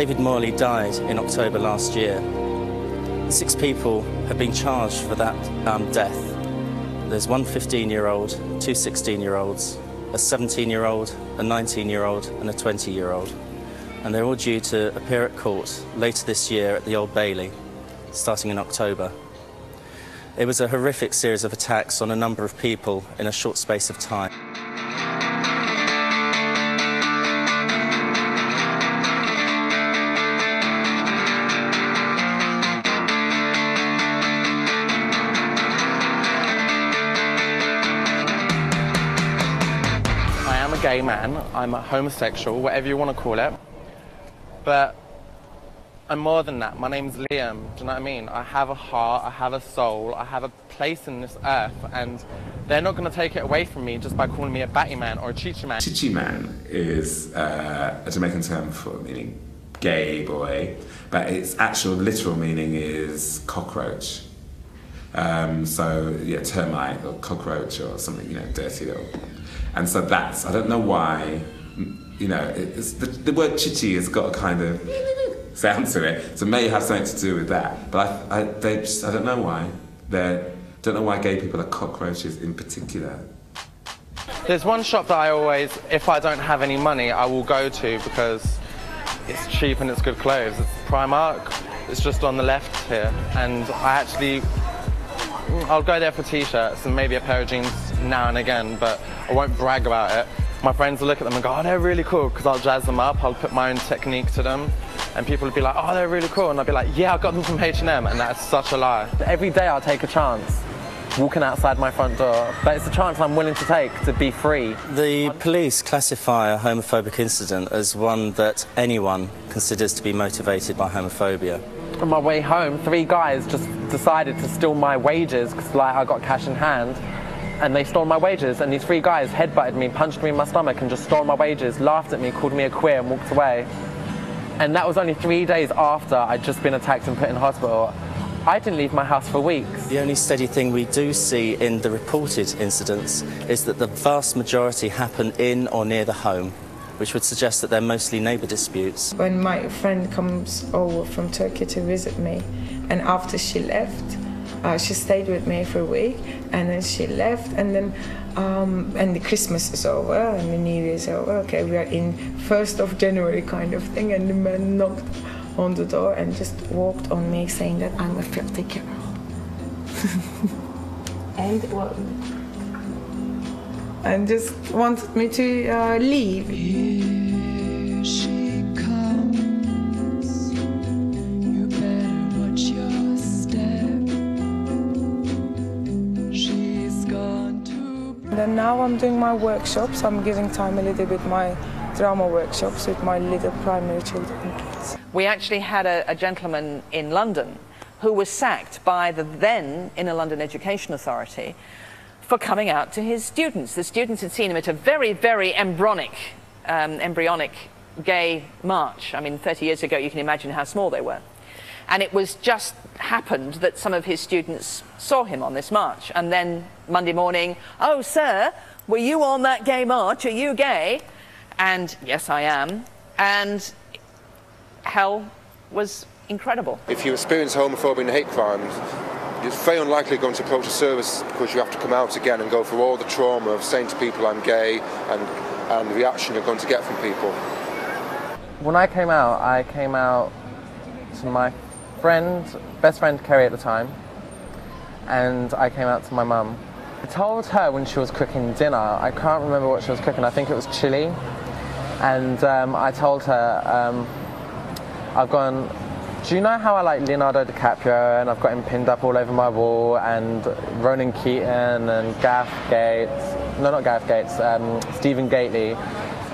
David Morley died in October last year. 6 people have been charged for that death. There's one 15-year-old, 2 16-year-olds, a 17-year-old, a 19-year-old and a 20-year-old. And they're all due to appear at court later this year at the Old Bailey, starting in October. It was a horrific series of attacks on a number of people in a short space of time. I'm a gay man, I'm a homosexual, whatever you want to call it, but I'm more than that. My name's Liam, do you know what I mean? I have a heart, I have a soul, I have a place in this earth, and they're not going to take it away from me just by calling me a batty man or a chichi man. Chichi man is a Jamaican term for meaning gay boy, but its actual literal meaning is cockroach. So yeah, termite or cockroach or something, you know, dirty little. And so that's, I don't know why, you know, it's, the word chichi has got a kind of sound to it, so it may have something to do with that. But I don't know why. Don't know why gay people are cockroaches in particular. There's one shop that I always, if I don't have any money, I will go to because it's cheap and it's good clothes. It's Primark, it's just on the left here. And I'll go there for t-shirts and maybe a pair of jeans now and again, but I won't brag about it. My friends will look at them and go, oh, they're really cool, because I'll jazz them up, I'll put my own technique to them, and people will be like, oh, they're really cool, and I'll be like, yeah, I got them from H&M, and that's such a lie. Every day I'll take a chance, walking outside my front door, but it's a chance I'm willing to take to be free. The police classify a homophobic incident as one that anyone considers to be motivated by homophobia. On my way home, 3 guys just decided to steal my wages because like, I got cash in hand, and they stole my wages, and these 3 guys headbutted me, punched me in my stomach and just stole my wages, laughed at me, called me a queer and walked away. And that was only 3 days after I'd just been attacked and put in hospital. I didn't leave my house for weeks. The only steady thing we do see in the reported incidents is that the vast majority happen in or near the home, which would suggest that they're mostly neighbour disputes. When my friend comes over from Turkey to visit me, and after she left, she stayed with me for a week, and then she left, and then and the Christmas is over and the New Year is over. Okay, we are in 1st of January kind of thing, and the man knocked on the door and just walked on me saying that I'm a filthy girl. And just wanted me to leave. Here she comes. You better watch your step. She's gone to. And then now I'm doing my workshops. I'm giving time a little bit my drama workshops with my little primary children kids. We actually had a gentleman in London who was sacked by the then Inner London Education Authority for coming out to his students. The students had seen him at a very, very embryonic gay march. I mean, 30 years ago, you can imagine how small they were. And it was just happened that some of his students saw him on this march. And then Monday morning, oh, sir, were you on that gay march? Are you gay? And yes, I am. And hell was incredible. If you experience homophobia and hate crimes, you're very unlikely going to approach a service because you have to come out again and go through all the trauma of saying to people I'm gay and the reaction you're going to get from people. When I came out to my best friend Kerry at the time, and I came out to my mum. I told her when she was cooking dinner, I can't remember what she was cooking, I think it was chili, and I told her, I've gone, do you know how I like Leonardo DiCaprio and I've got him pinned up all over my wall, and Ronan Keaton and Stephen Gately?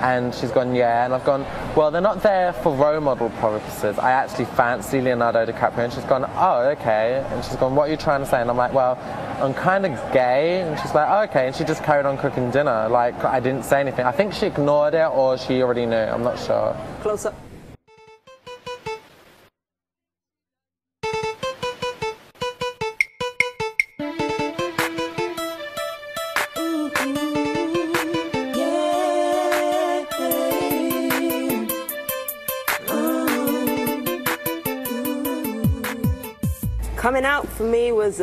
And she's gone, yeah, and I've gone, well, they're not there for role model purposes. I actually fancy Leonardo DiCaprio. And she's gone, oh, okay. And she's gone, what are you trying to say? And I'm like, well, I'm kind of gay. And she's like, oh, okay. And she just carried on cooking dinner. Like, I didn't say anything. I think she ignored it or she already knew. I'm not sure. Close up. Coming out for me was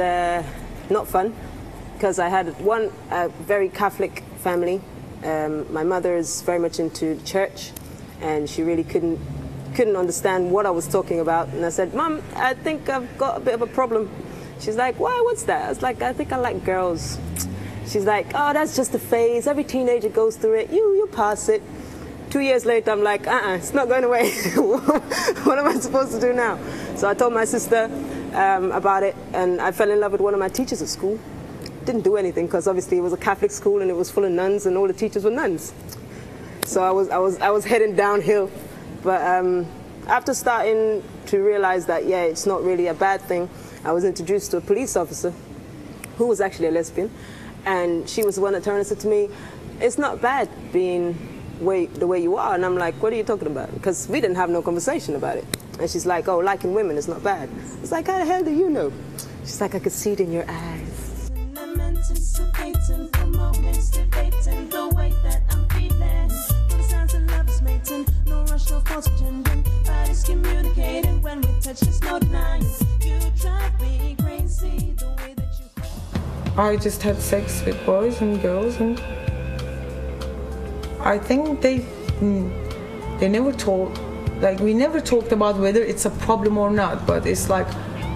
not fun, because I had a very Catholic family. My mother is very much into church, and she really couldn't understand what I was talking about. And I said, "Mom, I think I've got a bit of a problem." She's like, "Why? What's that?" I was like, "I think I like girls." She's like, "Oh, that's just a phase. Every teenager goes through it. You pass it." 2 years later, I'm like, it's not going away. What am I supposed to do now? So I told my sister about it, and I fell in love with one of my teachers at school. Didn't do anything, because obviously it was a Catholic school and it was full of nuns, and all the teachers were nuns. So I was heading downhill. But after starting to realize that, yeah, it's not really a bad thing, I was introduced to a police officer who was actually a lesbian, and she was the one that turned and said to me, "It's not bad being the way you are." And I'm like, "What are you talking about?" Because we didn't have no conversation about it. And she's like, "Oh, liking women is not bad." It's like, "How the hell do you know?" She's like, "I could see it in your eyes." I'm anticipating for moments, debating the way that I'm feeling. From the sounds of love's mating, no rush, no false pretending. Bodies communicating when we touch, there's no denying. You drive me crazy the way that you. I just had sex with boys and girls, and I think they never talked. Like, we never talked about whether it's a problem or not, but it's like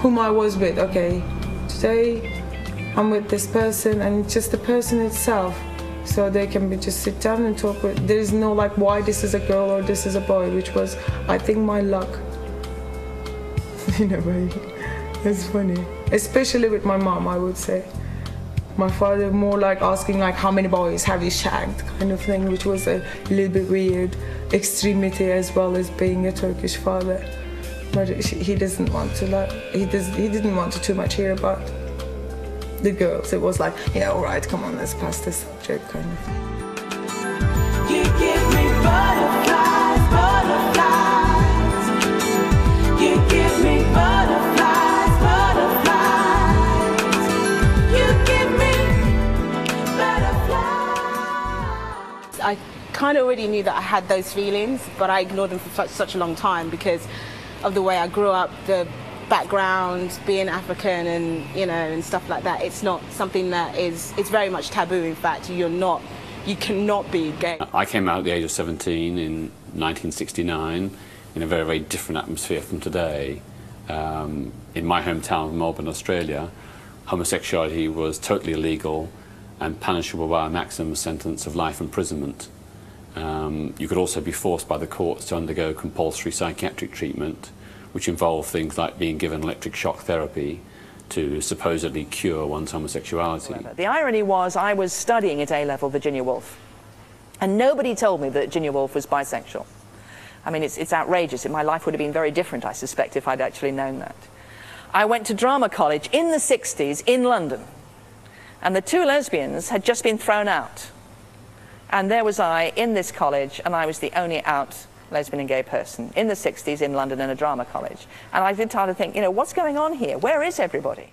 whom I was with. Okay, today I'm with this person, and it's just the person itself. So they can just sit down and talk with. There is no like why this is a girl or this is a boy, which was, I think, my luck. In a way, it's funny, especially with my mom, I would say. My father more like asking like how many boys have you shagged kind of thing, which was a little bit weird extremity, as well as being a Turkish father. But he doesn't want to like he didn't want to too much hear about the girls. It was like, yeah, all right, come on, let's pass this subject kind of thing. You give me butterflies, butterflies. You give me butterflies, butterflies. You give me butterflies. I kind of already knew that I had those feelings, but I ignored them for such a long time because of the way I grew up, the background, being African, and and stuff like that. It's not something that it's very much taboo. In fact, you cannot be gay. I came out at the age of 17 in 1969 in a very, very different atmosphere from today. In my hometown of Melbourne, Australia, homosexuality was totally illegal and punishable by a maximum sentence of life imprisonment. You could also be forced by the courts to undergo compulsory psychiatric treatment, which involved things like being given electric shock therapy to supposedly cure one's homosexuality. The irony was I was studying at A-level Virginia Woolf, and nobody told me that Virginia Woolf was bisexual. I mean, it's outrageous. My life would have been very different, I suspect, if I'd actually known that. I went to drama college in the 60s in London, and the two lesbians had just been thrown out. And there was I in this college, and I was the only out lesbian and gay person in the 60s in London in a drama college. And I did try to think, what's going on here? Where is everybody?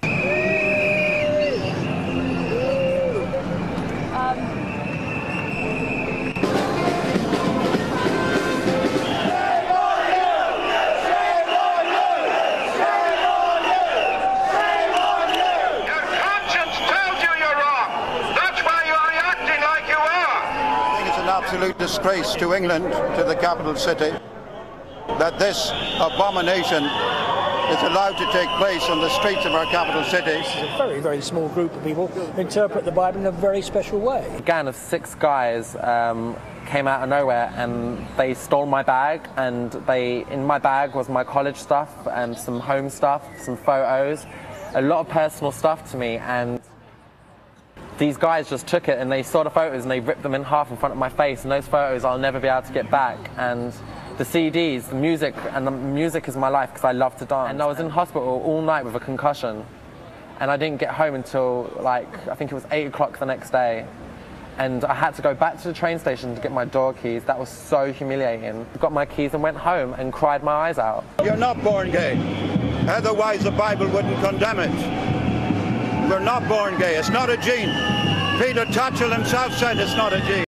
Absolute disgrace to England, to the capital city, that this abomination is allowed to take place on the streets of our capital city. This is a very, very small group of people who interpret the Bible in a very special way. A gang of 6 guys came out of nowhere, and they stole my bag, and in my bag was my college stuff and some home stuff, some photos, a lot of personal stuff to me, and these guys just took it and they saw the photos and they ripped them in half in front of my face, and those photos I'll never be able to get back. And the CDs, the music is my life because I love to dance. And I was in hospital all night with a concussion, and I didn't get home until I think it was 8 o'clock the next day. And I had to go back to the train station to get my door keys. That was so humiliating. I got my keys and went home and cried my eyes out. You're not born gay, otherwise the Bible wouldn't condemn it. We're not born gay. It's not a gene. Peter Tatchell himself said it's not a gene.